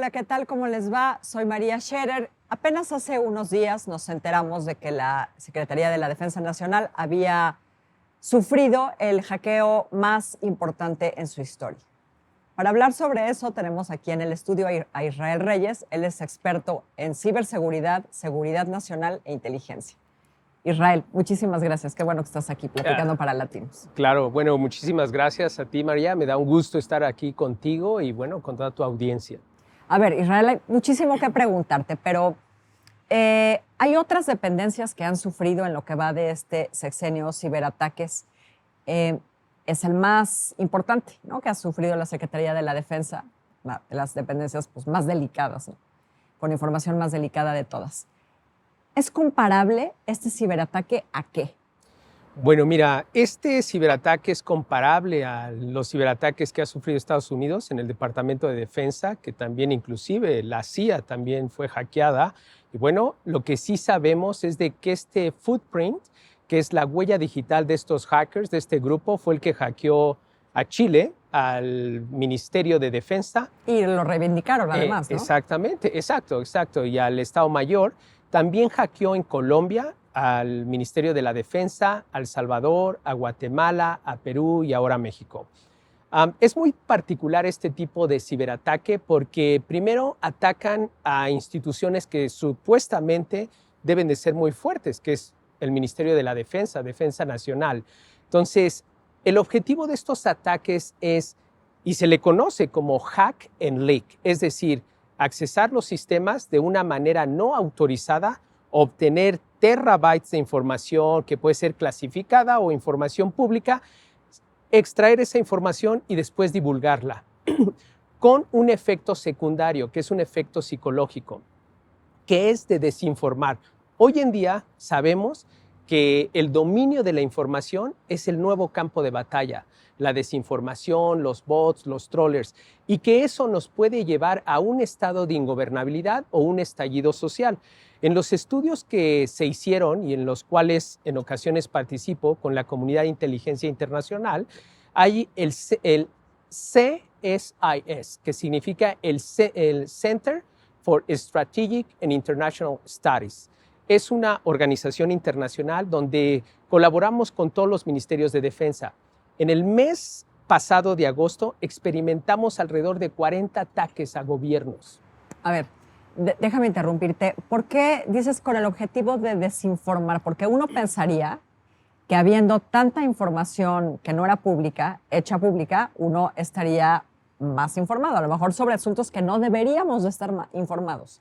Hola, ¿qué tal? ¿Cómo les va? Soy María Scherer. Apenas hace unos días nos enteramos de que la Secretaría de la Defensa Nacional había sufrido el hackeo más importante en su historia. Para hablar sobre eso tenemos aquí en el estudio a Israel Reyes. Él es experto en ciberseguridad, seguridad nacional e inteligencia. Israel, muchísimas gracias. Qué bueno que estás aquí platicando para Latinos. Claro, bueno, muchísimas gracias a ti, María. Me da un gusto estar aquí contigo y, bueno, con toda tu audiencia. A ver, Israel, hay muchísimo que preguntarte, pero hay otras dependencias que han sufrido en lo que va de este sexenio ciberataques. Es el más importante, ¿no?, que ha sufrido la Secretaría de la Defensa, de las dependencias pues, más delicadas, ¿no?, con información más delicada de todas. ¿Es comparable este ciberataque a qué? Bueno, mira, este ciberataque es comparable a los ciberataques que ha sufrido Estados Unidos en el Departamento de Defensa, que también inclusive la CIA también fue hackeada. Y bueno, lo que sí sabemos es de que este footprint, que es la huella digital de estos hackers, de este grupo, fue el que hackeó a Chile, al Ministerio de Defensa. Y lo reivindicaron además, ¿no? Exactamente, exacto. Y al Estado Mayor. También hackeó en Colombia al Ministerio de la Defensa, a El Salvador, a Guatemala, a Perú y ahora a México. Es muy particular este tipo de ciberataque porque primero atacan a instituciones que supuestamente deben de ser muy fuertes, que es el Ministerio de la Defensa, Defensa Nacional. Entonces, el objetivo de estos ataques es, y se le conoce como hack and leak, es decir, accesar los sistemas de una manera no autorizada, obtener terabytes de información que puede ser clasificada o información pública, extraer esa información y después divulgarla, con un efecto secundario, que es un efecto psicológico, que es de desinformar. Hoy en día sabemos que el dominio de la información es el nuevo campo de batalla, la desinformación, los bots, los trollers, y que eso nos puede llevar a un estado de ingobernabilidad o un estallido social. En los estudios que se hicieron y en los cuales en ocasiones participo con la comunidad de inteligencia internacional, hay el CSIS, que significa el Center for Strategic and International Studies. Es una organización internacional donde colaboramos con todos los ministerios de defensa. En el mes pasado de agosto experimentamos alrededor de 40 ataques a gobiernos. A ver, déjame interrumpirte. ¿Por qué dices con el objetivo de desinformar? Porque uno pensaría que habiendo tanta información que no era pública, hecha pública, uno estaría más informado, a lo mejor sobre asuntos que no deberíamos de estar informados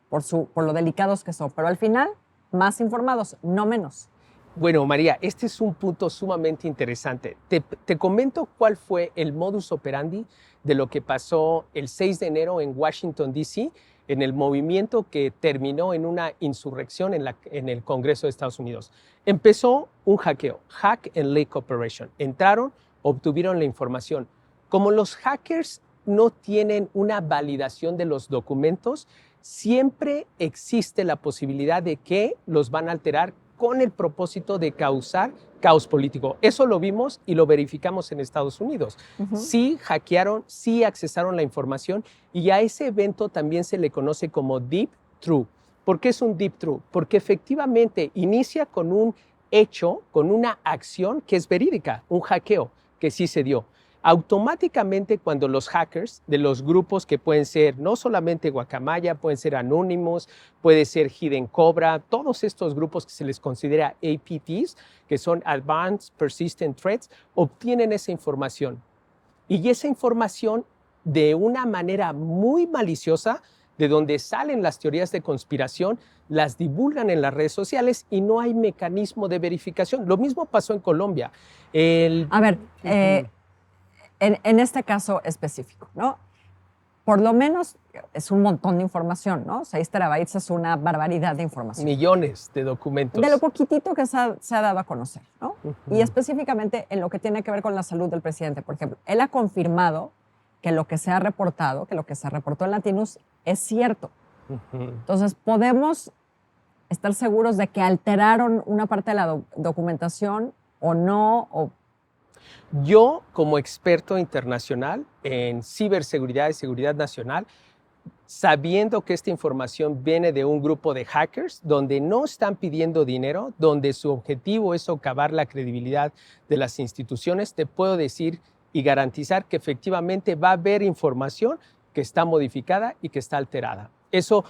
por lo delicados que son, pero al final más informados, no menos. Bueno, María, este es un punto sumamente interesante. Te comento cuál fue el modus operandi de lo que pasó el 6 de enero en Washington, D.C., en el movimiento que terminó en una insurrección en el Congreso de Estados Unidos. Empezó un hackeo, Hack and Leak Operation. Entraron, obtuvieron la información. Como los hackers no tienen una validación de los documentos, siempre existe la posibilidad de que los van a alterar con el propósito de causar caos político. Eso lo vimos y lo verificamos en Estados Unidos. Sí hackearon, sí accesaron la información y a ese evento también se le conoce como Deep True. ¿Por qué es un Deep True? Porque efectivamente inicia con un hecho, con una acción que es verídica, un hackeo que sí se dio. Automáticamente cuando los hackers de los grupos que pueden ser no solamente Guacamaya, pueden ser Anonymous, puede ser Hidden Cobra, todos estos grupos que se les considera APTs, que son Advanced Persistent Threats, obtienen esa información. Y esa información de una manera muy maliciosa, de donde salen las teorías de conspiración, las divulgan en las redes sociales y no hay mecanismo de verificación. Lo mismo pasó en Colombia. A ver, en este caso específico, ¿no? Por lo menos es un montón de información, ¿no? 6 terabytes es una barbaridad de información. Millones de documentos. De lo poquitito que se ha dado a conocer, ¿no? Y específicamente en lo que tiene que ver con la salud del presidente, por ejemplo. Él ha confirmado que lo que se ha reportado, que lo que se reportó en Latinus es cierto. Entonces, podemos estar seguros de que alteraron una parte de la documentación o no. Yo, como experto internacional en ciberseguridad y seguridad nacional, sabiendo que esta información viene de un grupo de hackers donde no están pidiendo dinero, donde su objetivo es socavar la credibilidad de las instituciones, te puedo decir y garantizar que efectivamente va a haber información que está modificada y que está alterada. Eso,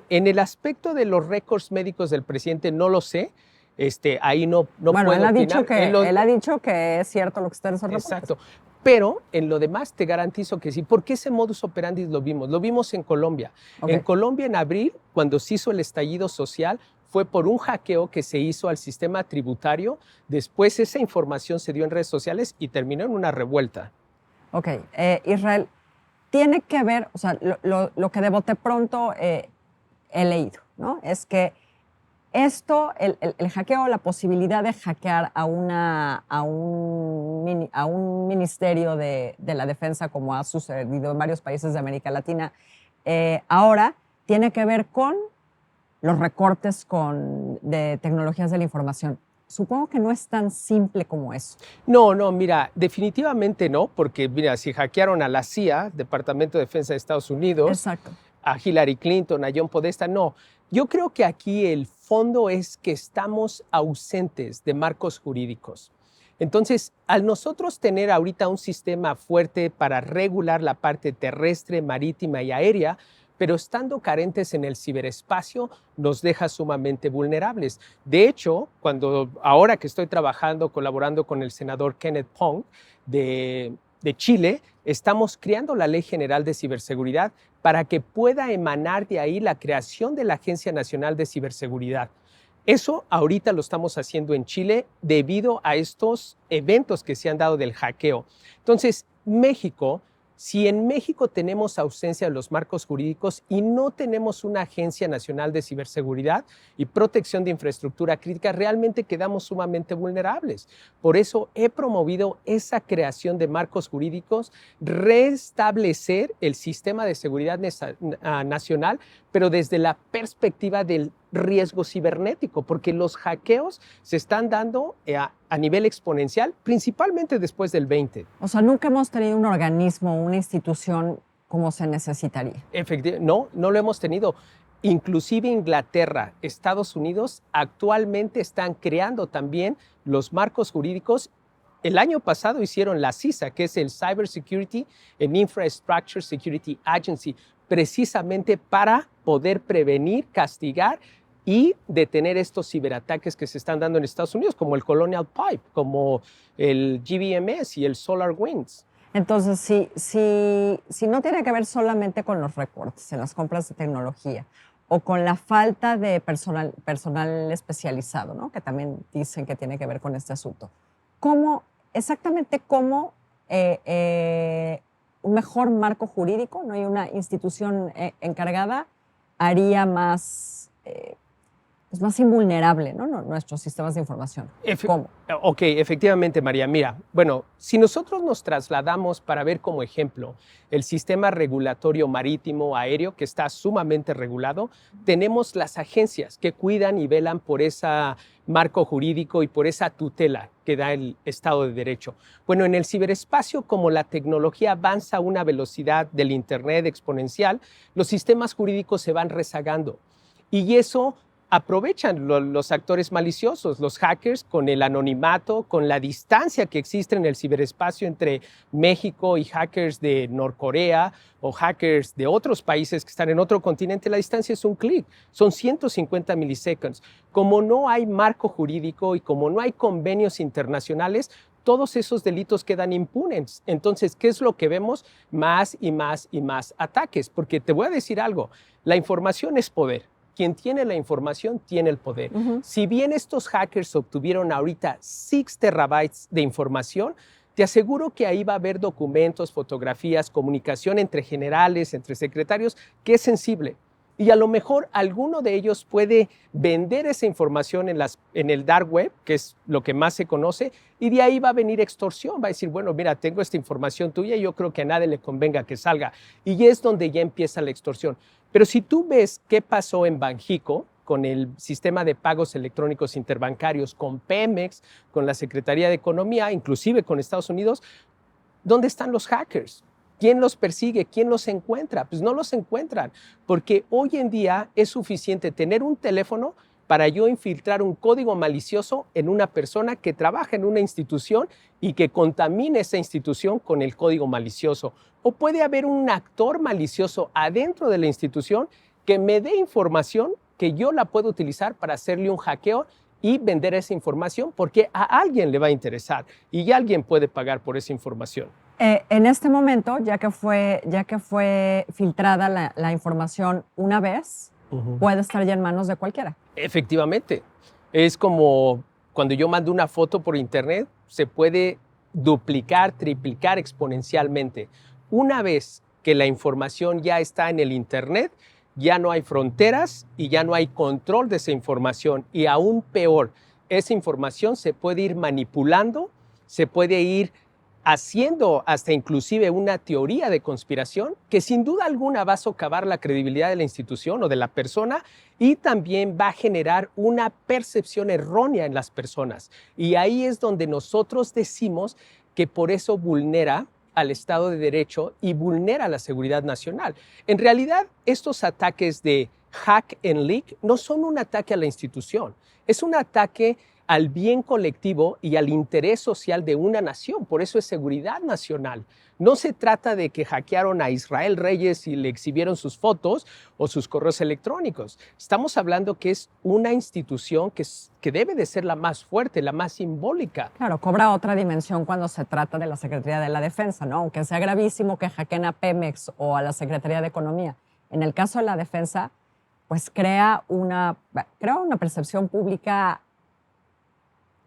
en el aspecto de los récords médicos del presidente, no lo sé. Ahí no bueno, puedo opinar. Él ha dicho que es cierto lo que está en esos reportes. Exacto. Pero en lo demás te garantizo que sí. ¿Por qué ese modus operandi lo vimos? Lo vimos en Colombia. En Colombia, en abril, cuando se hizo el estallido social, fue por un hackeo que se hizo al sistema tributario. Después esa información se dio en redes sociales y terminó en una revuelta. Ok. Israel, tiene que ver, o sea, lo que de bote pronto he leído, ¿no? Es que el hackeo, la posibilidad de hackear a un ministerio de la defensa, como ha sucedido en varios países de América Latina, ahora tiene que ver con los recortes de tecnologías de la información. Supongo que no es tan simple como eso. No, mira, definitivamente no, porque mira, si hackearon a la CIA, Departamento de Defensa de Estados Unidos, exacto, a Hillary Clinton, a John Podesta, no. Yo creo que aquí el fondo es que estamos ausentes de marcos jurídicos. Entonces, al nosotros tener ahorita un sistema fuerte para regular la parte terrestre, marítima y aérea, pero estando carentes en el ciberespacio, nos deja sumamente vulnerables. De hecho, ahora que estoy colaborando con el senador Kenneth Pong de Chile, estamos creando la Ley General de Ciberseguridad para que pueda emanar de ahí la creación de la Agencia Nacional de Ciberseguridad. Eso ahorita lo estamos haciendo en Chile debido a estos eventos que se han dado del hackeo. Entonces, si en México tenemos ausencia de los marcos jurídicos y no tenemos una Agencia Nacional de Ciberseguridad y Protección de Infraestructura Crítica, realmente quedamos sumamente vulnerables. Por eso he promovido esa creación de marcos jurídicos, restablecer el sistema de seguridad nacional, pero desde la perspectiva del riesgo cibernético, porque los hackeos se están dando a nivel exponencial, principalmente después del 20. O sea, nunca hemos tenido un organismo, una institución como se necesitaría. No lo hemos tenido. Inclusive Inglaterra, Estados Unidos actualmente están creando también los marcos jurídicos. El año pasado hicieron la CISA, que es el Cyber Security and Infrastructure Security Agency, precisamente para poder prevenir, castigar y detener estos ciberataques que se están dando en Estados Unidos, como el Colonial Pipe, como el GBMS y el SolarWinds. Entonces, si no tiene que ver solamente con los recortes en las compras de tecnología o con la falta de personal especializado, ¿no? Que también dicen que tiene que ver con este asunto, exactamente cómo un mejor marco jurídico, no hay una institución encargada, haría más invulnerable, ¿no? Nuestros sistemas de información. ¿Cómo? Ok, efectivamente, María. Mira, bueno, si nosotros nos trasladamos para ver como ejemplo el sistema regulatorio marítimo aéreo, que está sumamente regulado, tenemos las agencias que cuidan y velan por ese marco jurídico y por esa tutela que da el Estado de Derecho. Bueno, en el ciberespacio, como la tecnología avanza a una velocidad del Internet exponencial, los sistemas jurídicos se van rezagando. Y eso aprovechan los actores maliciosos, los hackers, con el anonimato, con la distancia que existe en el ciberespacio entre México y hackers de Norcorea o hackers de otros países que están en otro continente. La distancia es un clic, son 150 milisegundos. Como no hay marco jurídico y como no hay convenios internacionales, todos esos delitos quedan impunes. Entonces, ¿qué es lo que vemos? Más y más y más ataques. Porque te voy a decir algo, la información es poder. Quien tiene la información tiene el poder. Si bien estos hackers obtuvieron ahorita 6 terabytes de información, te aseguro que ahí va a haber documentos, fotografías, comunicación entre generales, entre secretarios, que es sensible. Y a lo mejor alguno de ellos puede vender esa información en el dark web, que es lo que más se conoce, y de ahí va a venir extorsión. Va a decir, bueno, mira, tengo esta información tuya y yo creo que a nadie le convenga que salga. Y es donde ya empieza la extorsión. Pero si tú ves qué pasó en Banxico, con el sistema de pagos electrónicos interbancarios, con Pemex, con la Secretaría de Economía, inclusive con Estados Unidos, ¿dónde están los hackers? ¿Quién los persigue? ¿Quién los encuentra? Pues no los encuentran, porque hoy en día es suficiente tener un teléfono para yo infiltrar un código malicioso en una persona que trabaja en una institución y que contamine esa institución con el código malicioso. O puede haber un actor malicioso adentro de la institución que me dé información que yo la puedo utilizar para hacerle un hackeo y vender esa información porque a alguien le va a interesar y alguien puede pagar por esa información. En este momento, ya que fue filtrada la información una vez, puede estar ya en manos de cualquiera. Efectivamente. Es como cuando yo mando una foto por internet, se puede duplicar, triplicar exponencialmente. Una vez que la información ya está en el internet, ya no hay fronteras y ya no hay control de esa información. Y aún peor, esa información se puede ir manipulando, se puede ir haciendo hasta inclusive una teoría de conspiración que sin duda alguna va a socavar la credibilidad de la institución o de la persona y también va a generar una percepción errónea en las personas. Y ahí es donde nosotros decimos que por eso vulnera al Estado de Derecho y vulnera la seguridad nacional. En realidad, estos ataques de hack and leak no son un ataque a la institución, es un ataque al bien colectivo y al interés social de una nación. Por eso es seguridad nacional. No se trata de que hackearon a Israel Reyes y le exhibieron sus fotos o sus correos electrónicos. Estamos hablando que es una institución que debe de ser la más fuerte, la más simbólica. Claro, cobra otra dimensión cuando se trata de la Secretaría de la Defensa, ¿no? Aunque sea gravísimo que hackeen a Pemex o a la Secretaría de Economía. En el caso de la Defensa, pues crea una percepción pública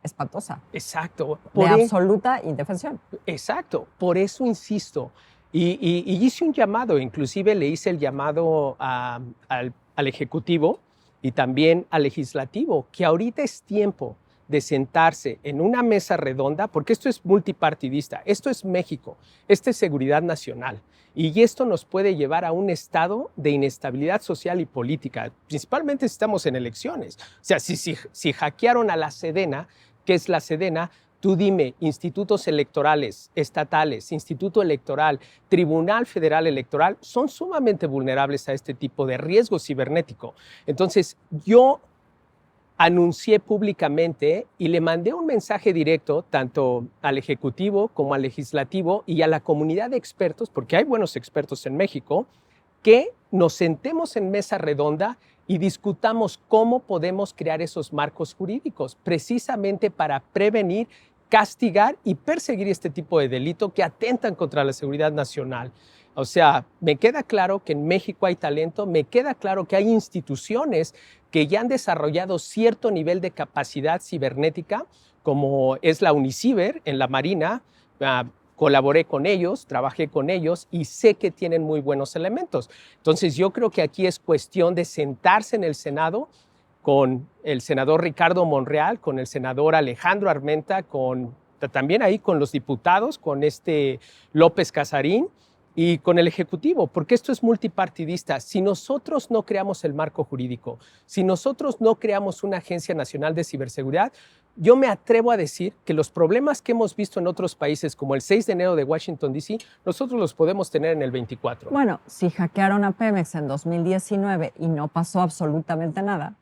espantosa. Exacto. De absoluta indefensión. Exacto. Por eso insisto. Y hice un llamado, inclusive le hice el llamado al Ejecutivo y también al Legislativo, que ahorita es tiempo de sentarse en una mesa redonda, porque esto es multipartidista, esto es México, esto es seguridad nacional. Y esto nos puede llevar a un estado de inestabilidad social y política, principalmente si estamos en elecciones. O sea, si hackearon a la Sedena, ¿qué es la Sedena? Tú dime, institutos electorales, estatales, Instituto Electoral, Tribunal Federal Electoral, son sumamente vulnerables a este tipo de riesgo cibernético. Entonces, yo anuncié públicamente y le mandé un mensaje directo tanto al Ejecutivo como al Legislativo y a la comunidad de expertos, porque hay buenos expertos en México, que nos sentemos en mesa redonda y discutamos cómo podemos crear esos marcos jurídicos, precisamente para prevenir, castigar y perseguir este tipo de delito que atentan contra la seguridad nacional. O sea, me queda claro que en México hay talento, me queda claro que hay instituciones que ya han desarrollado cierto nivel de capacidad cibernética, como es la Uniciber en la Marina. Colaboré con ellos, trabajé con ellos y sé que tienen muy buenos elementos. Entonces yo creo que aquí es cuestión de sentarse en el Senado con el senador Ricardo Monreal, con el senador Alejandro Armenta, también ahí con los diputados, con López Casarín y con el Ejecutivo, porque esto es multipartidista. Si nosotros no creamos el marco jurídico, si nosotros no creamos una Agencia Nacional de Ciberseguridad, yo me atrevo a decir que los problemas que hemos visto en otros países, como el 6 de enero de Washington, D.C., nosotros los podemos tener en el 24. Bueno, si hackearon a Pemex en 2019 y no pasó absolutamente nada,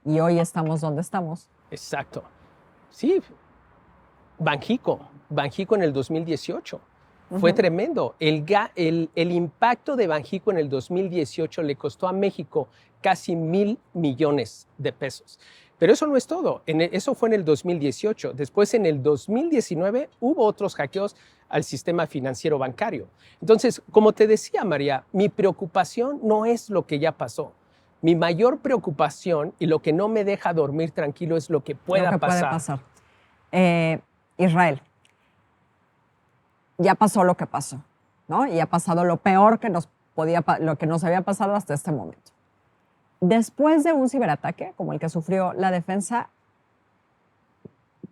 y hoy estamos donde estamos. Exacto. Sí, Banxico en el 2018. Fue tremendo. El impacto de Banxico en el 2018 le costó a México casi 1,000 millones de pesos. Pero eso no es todo. Eso fue en el 2018. Después, en el 2019, hubo otros hackeos al sistema financiero bancario. Entonces, como te decía, María, mi preocupación no es lo que ya pasó. Mi mayor preocupación y lo que no me deja dormir tranquilo es lo que pueda pasar. Israel. Ya pasó lo que pasó, ¿no? Y ha pasado lo peor lo que nos había pasado hasta este momento. Después de un ciberataque como el que sufrió la defensa,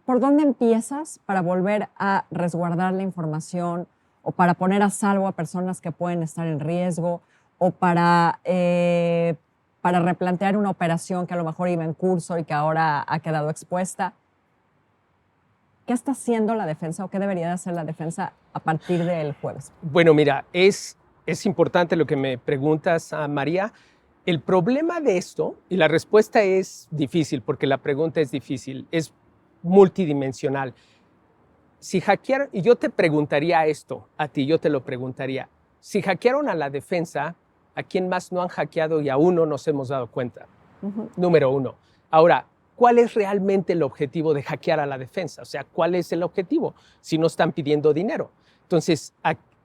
¿por dónde empiezas para volver a resguardar la información o para poner a salvo a personas que pueden estar en riesgo o para replantear una operación que a lo mejor iba en curso y que ahora ha quedado expuesta? ¿Qué está haciendo la defensa o qué debería de hacer la defensa a partir del jueves? Bueno, mira, es importante lo que me preguntas, María. El problema de esto, y la respuesta es difícil porque la pregunta es difícil, es multidimensional. Si hackearon, y yo te preguntaría esto a ti, yo te lo preguntaría, si hackearon a la defensa, ¿a quién más no han hackeado y aún no nos hemos dado cuenta? Número uno. Ahora, ¿cuál es realmente el objetivo de hackear a la defensa? O sea, ¿cuál es el objetivo si no están pidiendo dinero? Entonces,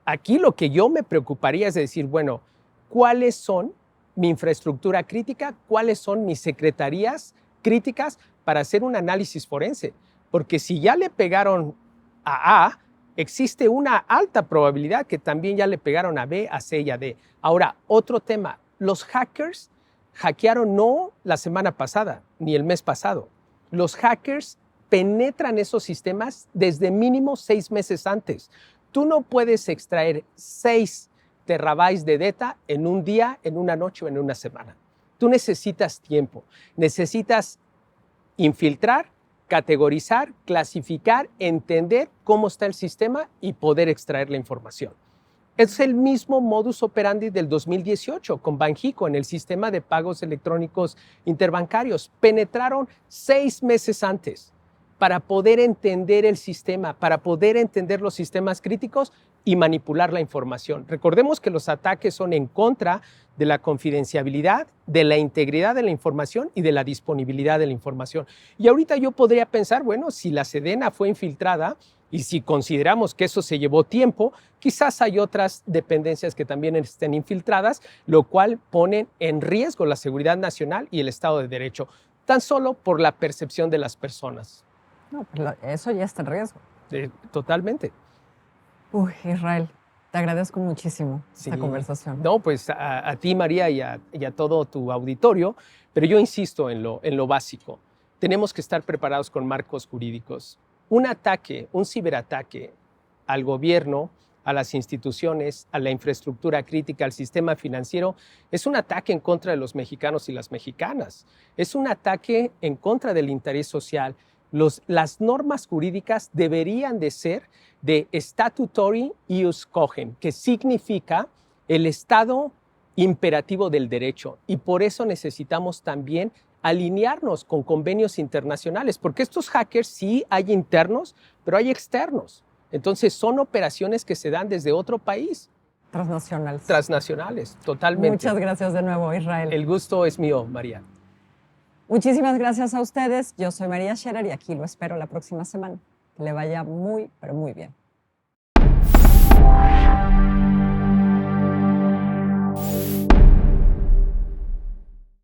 aquí lo que yo me preocuparía es decir, bueno, ¿cuáles son mi infraestructura crítica? ¿Cuáles son mis secretarías críticas para hacer un análisis forense? Porque si ya le pegaron a A, existe una alta probabilidad que también ya le pegaron a B, a C y a D. Ahora, otro tema, los hackers hackearon no la semana pasada ni el mes pasado. Los hackers penetran esos sistemas desde mínimo 6 meses antes. Tú no puedes extraer 6 terabytes de data en un día, en una noche o en una semana. Tú necesitas tiempo, necesitas infiltrar, categorizar, clasificar, entender cómo está el sistema y poder extraer la información. Es el mismo modus operandi del 2018 con Banxico en el sistema de pagos electrónicos interbancarios. Penetraron 6 meses antes para poder entender el sistema, para poder entender los sistemas críticos y manipular la información. Recordemos que los ataques son en contra de la confidencialidad, de la integridad de la información y de la disponibilidad de la información. Y ahorita yo podría pensar, bueno, si la Sedena fue infiltrada y si consideramos que eso se llevó tiempo, quizás hay otras dependencias que también estén infiltradas, lo cual pone en riesgo la seguridad nacional y el Estado de Derecho, tan solo por la percepción de las personas. No, pues eso ya está en riesgo. Totalmente. Uy, Israel, te agradezco muchísimo esta conversación. No, pues a ti, María, y a todo tu auditorio, pero yo insisto en lo básico. Tenemos que estar preparados con marcos jurídicos. Un ataque, un ciberataque al gobierno, a las instituciones, a la infraestructura crítica, al sistema financiero, es un ataque en contra de los mexicanos y las mexicanas. Es un ataque en contra del interés social. Las normas jurídicas deberían de ser de statutory ius cogens, que significa el estado imperativo del derecho. Y por eso necesitamos también alinearnos con convenios internacionales, porque estos hackers sí hay internos, pero hay externos. Entonces son operaciones que se dan desde otro país. Transnacionales. Transnacionales, totalmente. Muchas gracias de nuevo, Israel. El gusto es mío, María. Muchísimas gracias a ustedes. Yo soy María Scherer y aquí lo espero la próxima semana. Que le vaya muy, pero muy bien.